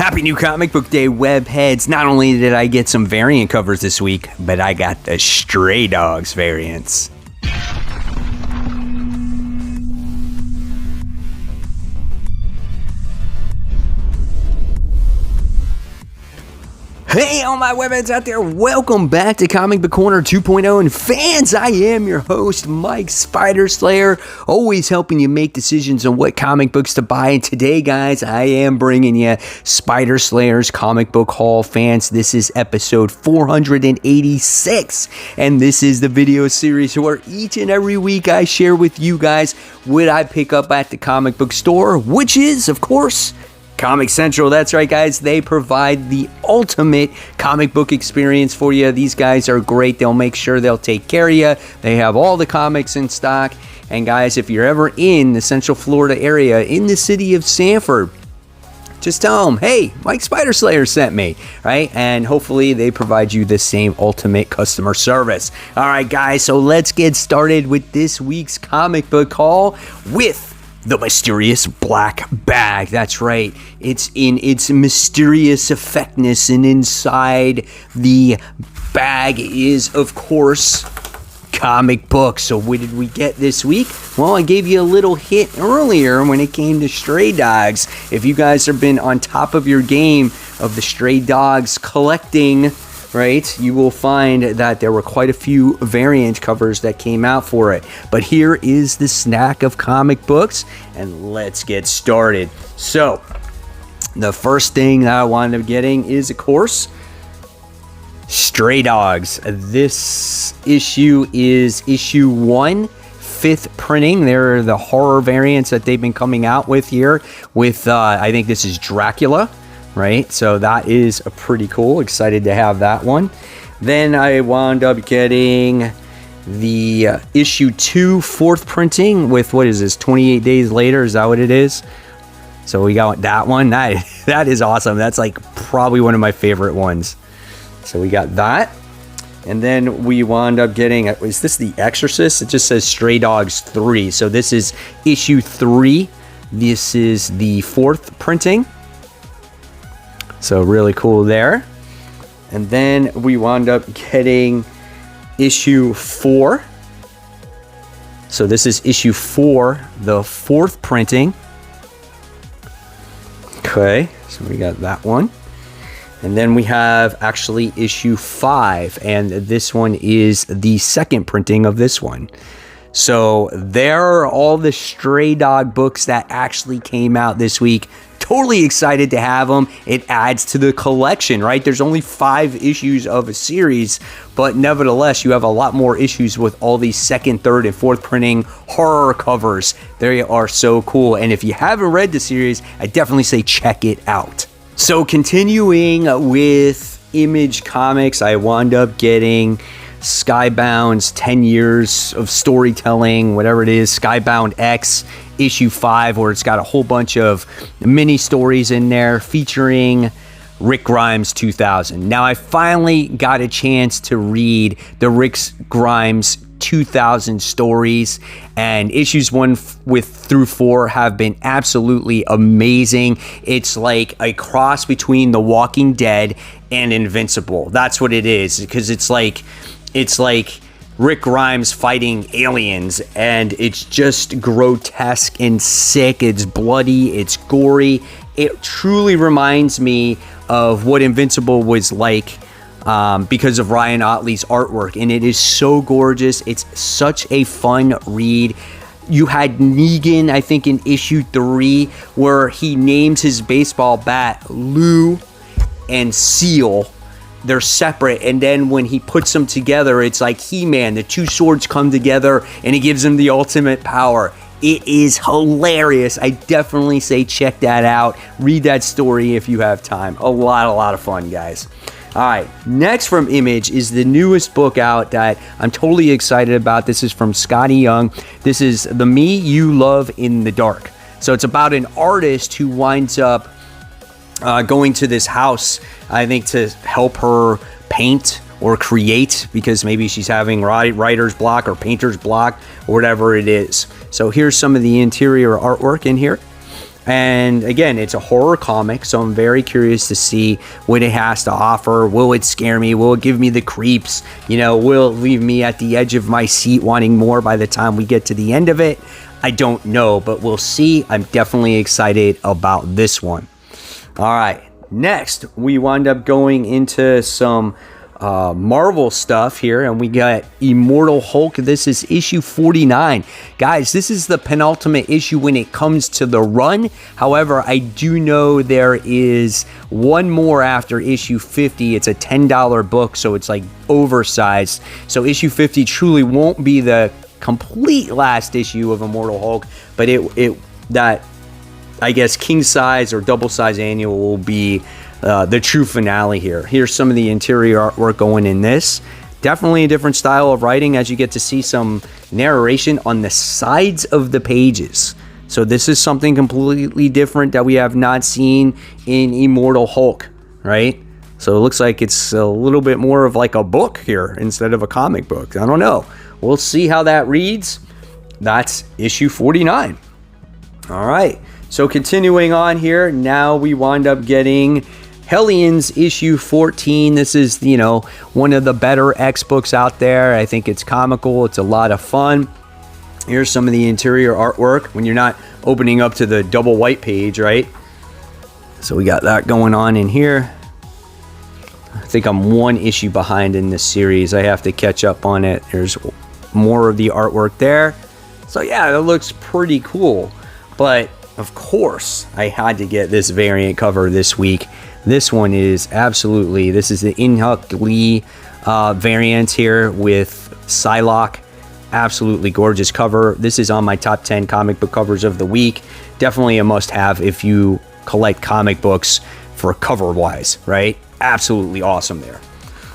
Happy New Comic Book Day, webheads. Not only did I get some variant covers this week, but I got the Stray Dogs variants. Hey, all my webheads out there, welcome back to Comic Book Corner 2.0, and fans, I am your host, Mike Spider Slayer, always helping you make decisions on what comic books to buy. And today, guys, I am bringing you Spider Slayer's Comic Book Haul. Fans, this is episode 486, and this is the video series where each and every week I share with you guys what I pick up at the comic book store, which is, of course, Comic Central. That's right, guys. They provide the ultimate comic book experience for you. These guys are great. They'll make sure they'll take care of you. They have all the comics in stock. And guys, if you're ever in the Central Florida area, in the city of Sanford, just tell them, hey, Mike Spider Slayer sent me, right? And hopefully they provide you the same ultimate customer service. All right, guys, so let's get started with this week's comic book haul with the mysterious black bag. That's right. It's in its mysterious effectness, and inside the bag is, of course, comic books. So what did we get this week? Well, I gave you a little hint earlier when it came to Stray Dogs. If you guys have been on top of your game of the Stray Dogs collecting, right, you will find that there were quite a few variant covers that came out for it. But here is the snack of comic books, and let's get started. So, the first thing that I wound up getting is, of course, Stray Dogs. This issue is issue 1, 5th printing. They're the horror variants that they've been coming out with here with, I think this is Dracula. Right, so that is pretty cool. Excited to have that one. Then I wound up getting the issue 2 4th printing with, what is this, 28 days later? Is that what it is? So we got that one. That is awesome. That's like probably one of my favorite ones. So we got that. And then we wound up getting, is this The Exorcist? It just says Stray Dogs 3. So this is issue 3. This is the 4th printing. So really cool there. And then we wound up getting issue 4. So this is issue 4, the 4th printing. Okay, so we got that one. And then we have actually issue 5, and this one is the 2nd printing of this one. So there are all the Stray Dog books that actually came out this week. Totally excited to have them. It adds to the collection, right? There's only 5 issues of a series, but nevertheless, you have a lot more issues with all these 2nd, 3rd, and 4th printing horror covers. They are so cool. And if you haven't read the series, I definitely say check it out. So continuing with Image Comics, I wound up getting Skybound's 10 years of storytelling, whatever it is, Skybound X issue 5, where it's got a whole bunch of mini stories in there featuring Rick Grimes 2000. Now I finally got a chance to read the Rick Grimes 2000 stories, and issues 1 through 4 have been absolutely amazing. It's like a cross between The Walking Dead and Invincible. That's what it is, because it's like Rick Grimes fighting aliens, and it's just grotesque and sick. It's bloody, it's gory. It truly reminds me of what Invincible was like because of Ryan Otley's artwork, and it is so gorgeous. It's such a fun read. You had Negan, I think, in issue 3, where he names his baseball bat Lou and Seal. They're separate, and then when he puts them together, it's like He-Man. The 2 swords come together, and it gives him the ultimate power. It is hilarious. I definitely say check that out. Read that story if you have time. A lot of fun, guys. All right, next from Image is the newest book out that I'm totally excited about. This is from Scotty Young. This is The Me You Love in the Dark. So it's about an artist who winds up going to this house, I think, to help her paint or create, because maybe she's having writer's block or painter's block or whatever it is. So here's some of the interior artwork in here. And again, it's a horror comic, so I'm very curious to see what it has to offer. Will it scare me? Will it give me the creeps? Will it leave me at the edge of my seat wanting more by the time we get to the end of it? I don't know, but we'll see. I'm definitely excited about this one. All right, next we wind up going into some Marvel stuff here, and we got Immortal Hulk. This is issue 49. Guys, this is the penultimate issue when it comes to the run. However, I do know there is one more after issue 50. It's a $10 book, so it's like oversized. So issue 50 truly won't be the complete last issue of Immortal Hulk, but that I guess king size or double size annual will be the true finale here. Here's some of the interior artwork going in this. Definitely a different style of writing, as you get to see some narration on the sides of the pages. So this is something completely different that we have not seen in Immortal Hulk, right? So it looks like it's a little bit more of like a book here instead of a comic book. I don't know. We'll see how that reads. That's issue 49. All right. So continuing on here, now we wind up getting Hellions issue 14. This is, one of the better X books out there. I think it's comical. It's a lot of fun. Here's some of the interior artwork when you're not opening up to the double white page, right? So we got that going on in here. I think I'm one issue behind in this series. I have to catch up on it. There's more of the artwork there. So yeah, it looks pretty cool. But of course, I had to get this variant cover this week. This one is this is the In-Huck Lee variant here with Psylocke. Absolutely gorgeous cover. This is on my top 10 comic book covers of the week. Definitely a must-have if you collect comic books for cover-wise, right? Absolutely awesome there.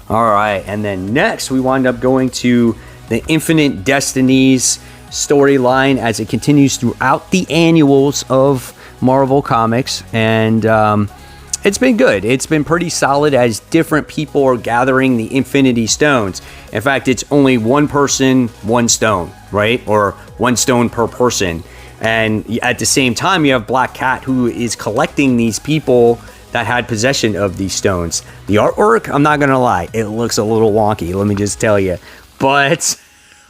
All right, and then next we wind up going to the Infinite Destinies storyline as it continues throughout the annuals of Marvel Comics, and it's been good. It's been pretty solid as different people are gathering the Infinity Stones. In fact, it's only one person, one stone, right? Or one stone per person. And at the same time, you have Black Cat, who is collecting these people that had possession of these stones. The artwork, I'm not gonna lie, it looks a little wonky, let me just tell you. But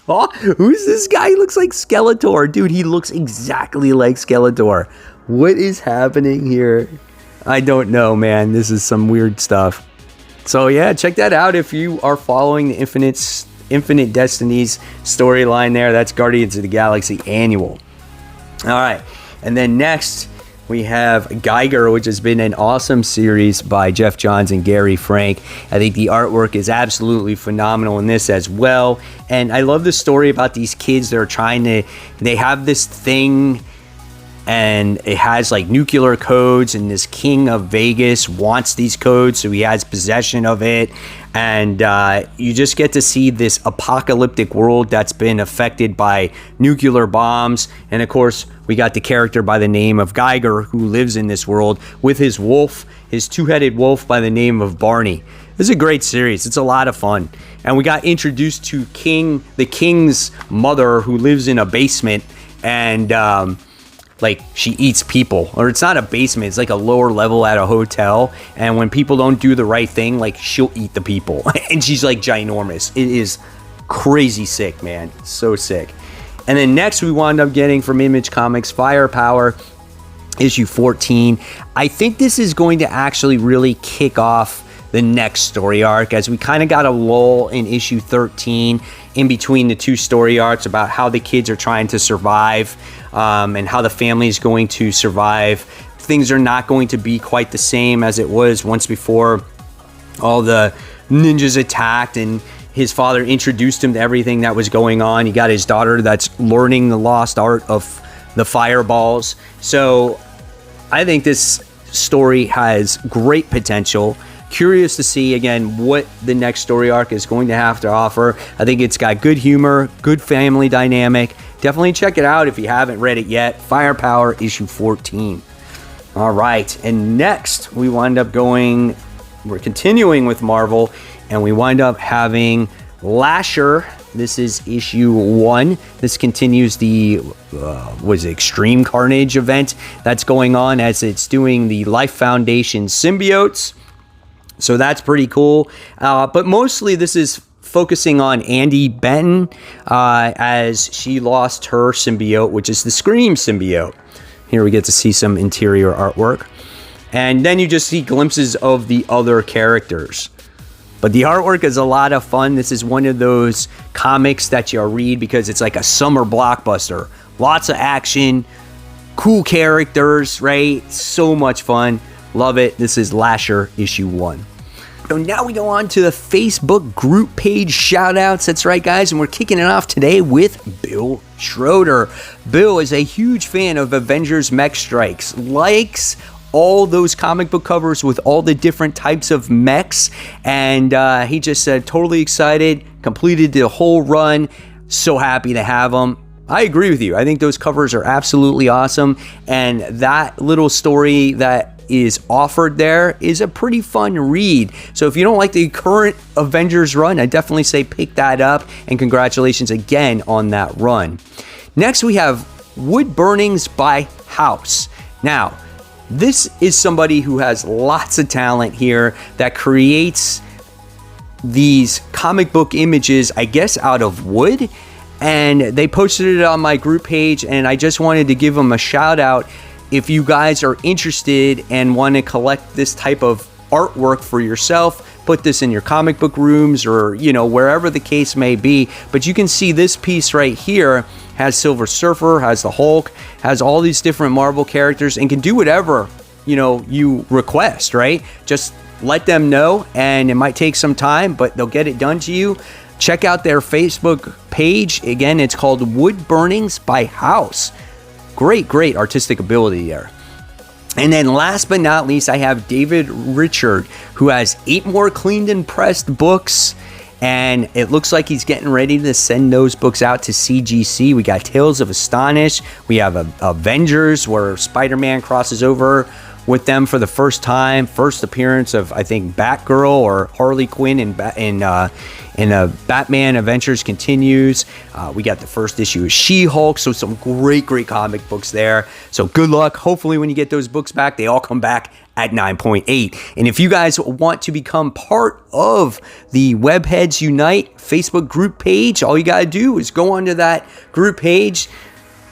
oh, who's this guy? He looks like Skeletor. Dude, he looks exactly like Skeletor. What is happening here? I don't know, man. This is some weird stuff. So yeah, check that out if you are following the Infinite Destinies storyline there. That's Guardians of the Galaxy Annual. All right, and then next we have Geiger, which has been an awesome series by Jeff Johns and Gary Frank. I think the artwork is absolutely phenomenal in this as well. And I love the story about these kids that are they have this thing and it has like nuclear codes, and this king of Vegas wants these codes, so he has possession of it. And you just get to see this apocalyptic world that's been affected by nuclear bombs. And of course, we got the character by the name of Geiger who lives in this world with his wolf, his two-headed wolf by the name of Barney. This is a great series. It's a lot of fun. And we got introduced to the king's mother, who lives in a basement, and like she eats people. Or it's not a basement, it's like a lower level at a hotel, and when people don't do the right thing, like she'll eat the people. And she's like ginormous. It is crazy sick, man. So sick. And then next we wound up getting from Image Comics Firepower issue 14. I think this is going to actually really kick off the next story arc, as we kind of got a lull in issue 13 in between the two story arcs about how the kids are trying to survive, and how the family is going to survive. Things are not going to be quite the same as it was once before all the ninjas attacked and his father introduced him to everything that was going on. He got his daughter that's learning the lost art of the fireballs. So I think this story has great potential. Curious to see again what the next story arc is going to have to offer. I think it's got good humor, good family dynamic. Definitely check it out if you haven't read it yet. Firepower issue 14. All right, and next we're continuing with Marvel, and we wind up having Lasher This is issue 1. This continues the Extreme Carnage event that's going on as it's doing the Life Foundation symbiotes. So that's pretty cool. But mostly this is focusing on Andy Benton as she lost her symbiote, which is the Scream symbiote. Here we get to see some interior artwork. And then you just see glimpses of the other characters. But the artwork is a lot of fun. This is one of those comics that you read because it's like a summer blockbuster. Lots of action, cool characters, right? So much fun. Love it. This is Lasher issue 1. So now we go on to the Facebook group page shoutouts. That's right, guys. And we're kicking it off today with Bill Schroeder. Bill is a huge fan of Avengers Mech Strikes. Likes all those comic book covers with all the different types of mechs, and he just said totally excited, completed the whole run, so happy to have them. I agree with you. I think those covers are absolutely awesome, and that little story that is offered there is a pretty fun read. So if you don't like the current Avengers run, I definitely say pick that up, and congratulations again on that run. Next we have Wood Burnings by House. Now this is somebody who has lots of talent here that creates these comic book images, I guess, out of wood. And they posted it on my group page, and I just wanted to give them a shout out. If you guys are interested and want to collect this type of artwork for yourself, put this in your comic book rooms or, you know, wherever the case may be. But you can see this piece right here has Silver Surfer, has the Hulk, has all these different Marvel characters, and can do whatever, you know, you request, right? Just let them know, and it might take some time, but they'll get it done to you. Check out their Facebook page. Again, it's called Wood Burnings by House. Great artistic ability there. And then last but not least, I have David Richard, who has 8 more cleaned and pressed books. And it looks like he's getting ready to send those books out to CGC. We got Tales of Astonish. We have Avengers, where Spider-Man crosses over with them for the first time. First appearance of, I think, Batgirl or Harley Quinn in Batman Adventures continues. We got the first issue of She-Hulk. So some great comic books there. So good luck. Hopefully when you get those books back, they all come back at 9.8. And if you guys want to become part of the Webheads Unite Facebook group page, all you got to do is go onto that group page,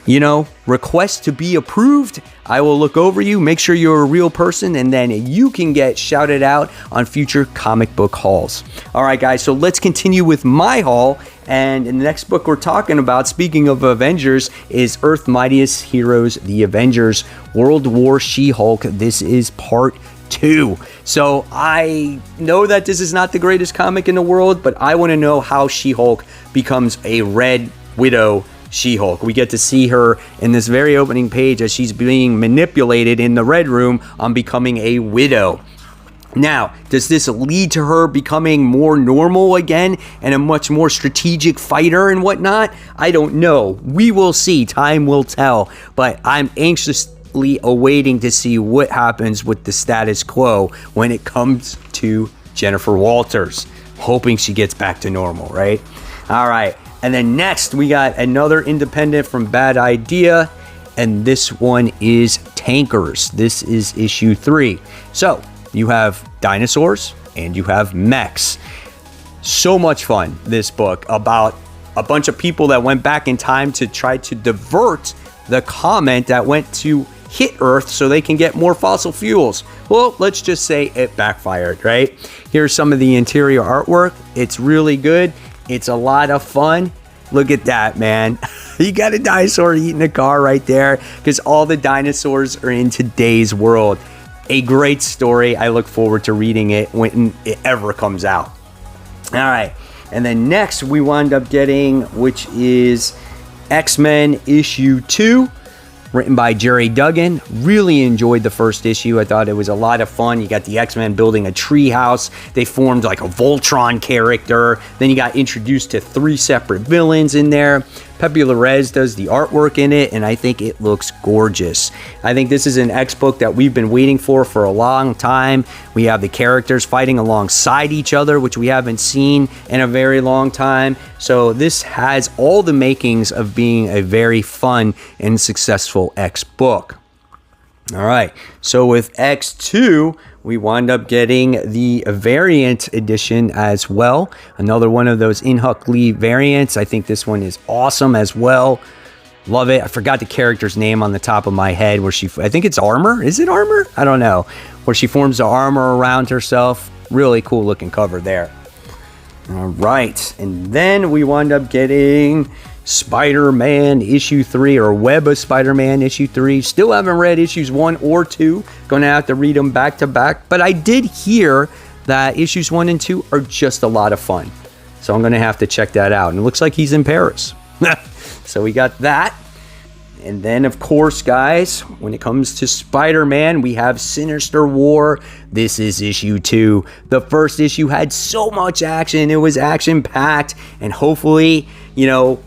you know, request to be approved. I will look over you, make sure you're a real person, and then you can get shouted out on future comic book hauls. All right, guys, so let's continue with my haul. And the next book we're talking about, speaking of Avengers, is Earth's Mightiest Heroes, The Avengers, World War She-Hulk. This is part 2. So I know that this is not the greatest comic in the world, but I want to know how She-Hulk becomes a Red Widow She-Hulk. We get to see her in this very opening page as she's being manipulated in the Red Room on becoming a widow. Now, does this lead to her becoming more normal again and a much more strategic fighter and whatnot? I don't know. We will see. Time will tell. But I'm anxiously awaiting to see what happens with the status quo when it comes to Jennifer Walters. Hoping she gets back to normal, right? All right. And then next, we got another independent from Bad Idea. And this one is Tankers. This is issue 3. So you have dinosaurs and you have mechs. So much fun, this book, about a bunch of people that went back in time to try to divert the comet that went to hit Earth so they can get more fossil fuels. Well, let's just say it backfired, right? Here's some of the interior artwork. It's really good. It's a lot of fun. Look at that, man. You got a dinosaur eating a car right there because all the dinosaurs are in today's world. A great story. I look forward to reading it when it ever comes out. All right. And then next we wound up getting, which is X-Men issue 2. Written by Jerry Duggan. Really enjoyed the first issue. I thought it was a lot of fun. You got the X-Men building a tree house. They formed like a Voltron character. Then you got introduced to 3 separate villains in there. Pepe Larraz does the artwork in it, and I think it looks gorgeous. I think this is an X book that we've been waiting for a long time. We have the characters fighting alongside each other, which we haven't seen in a very long time. So this has all the makings of being a very fun and successful X book. All right, so with X2, we wound up getting the variant edition as well. Another one of those In-Huck Lee variants. I think this one is awesome as well. Love it. I forgot the character's name on the top of my head where I think it's Armor. Is it Armor? I don't know. Where she forms the armor around herself. Really cool looking cover there. All right, and then we wound up getting Spider-Man issue 3, or Web of Spider-Man issue 3. Still haven't read issues 1 or 2. Gonna have to read them back to back. But I did hear that issues 1 and 2 are just a lot of fun. So I'm gonna have to check that out. And it looks like he's in Paris. So we got that. And then, of course, guys, when it comes to Spider-Man, we have Sinister War. This is issue 2. The first issue had so much action. It was action-packed. And hopefully, you know,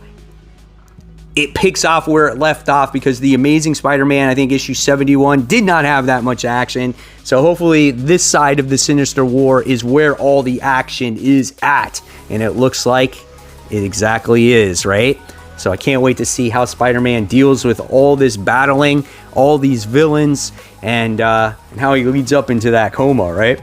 it picks off where it left off, because the Amazing Spider-Man, I think issue 71, did not have that much action. So hopefully this side of the Sinister War is where all the action is at. And it looks like it exactly is, right? So I can't wait to see how Spider-Man deals with all this battling, all these villains, and how he leads up into that coma, right?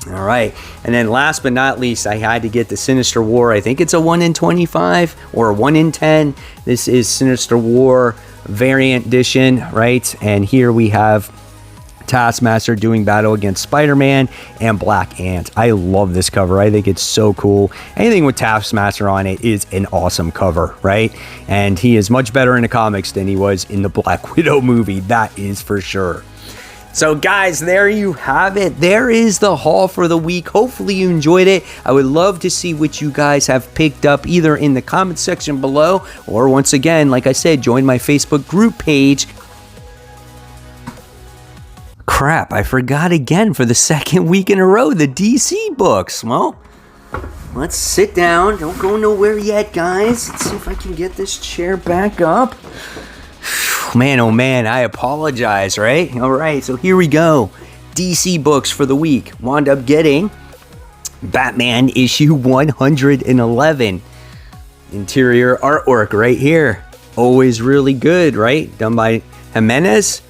All right, and then last but not least, I had to get the Sinister War. I think it's a 1 in 25 or a 1 in 10. This is Sinister War variant edition, right? And here we have Taskmaster doing battle against Spider-Man and Black Ant. I love this cover. I think it's so cool. Anything with Taskmaster on it is an awesome cover, right? And he is much better in the comics than he was in the Black Widow movie. That is for sure. So guys, there you have it. There is the haul for the week. Hopefully you enjoyed it. I would love to see what you guys have picked up either in the comment section below, or once again, like I said, join my Facebook group page. Crap, I forgot again for the second week in a row, the DC books. Well, let's sit down. Don't go nowhere yet, guys. Let's see if I can get this chair back up. Man, oh man, I apologize, right? All right, so here we go. DC books for the week. Wound up getting Batman issue 111. Interior artwork right here. Always really good, right? Done by Jimenez.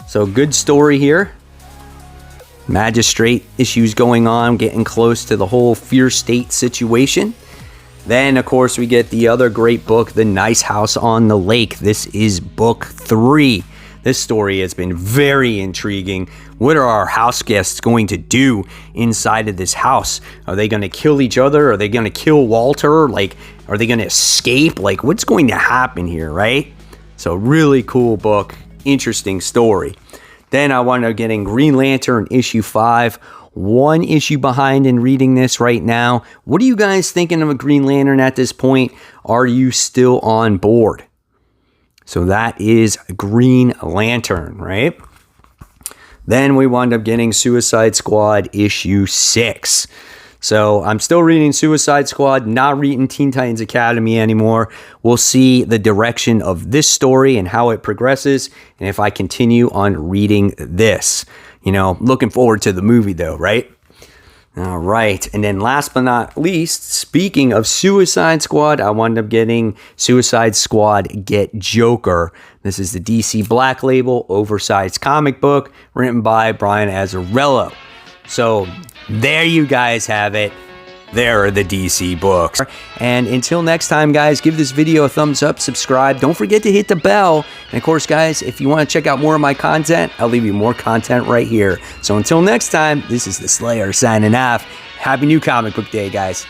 So good story here. Magistrate issues going on, getting close to the whole Fear State situation. Then, of course, we get the other great book, The Nice House on the Lake. This is book 3. This story has been very intriguing. What are our house guests going to do inside of this house? Are they going to kill each other? Are they going to kill Walter? Like, are they going to escape? Like, what's going to happen here, right? So, really cool book. Interesting story. Then I wound up getting Green Lantern issue 5. One issue behind in reading this right now. What are you guys thinking of a Green Lantern at this point? Are you still on board? So that is Green Lantern, right? Then we wound up getting Suicide Squad issue 6. So I'm still reading Suicide Squad, not reading Teen Titans Academy anymore. We'll see the direction of this story and how it progresses, and if I continue on reading this. You know, looking forward to the movie though, right? All right, and then last but not least, speaking of Suicide Squad, I wound up getting Suicide Squad Get Joker. This is the DC Black Label oversized comic book written by Brian Azzarello. So there you guys have it. There are the DC books. And until next time, guys, give this video a thumbs up, subscribe. Don't forget to hit the bell. And of course, guys, if you want to check out more of my content, I'll leave you more content right here. So until next time, this is the Slayer signing off. Happy New Comic Book Day, guys.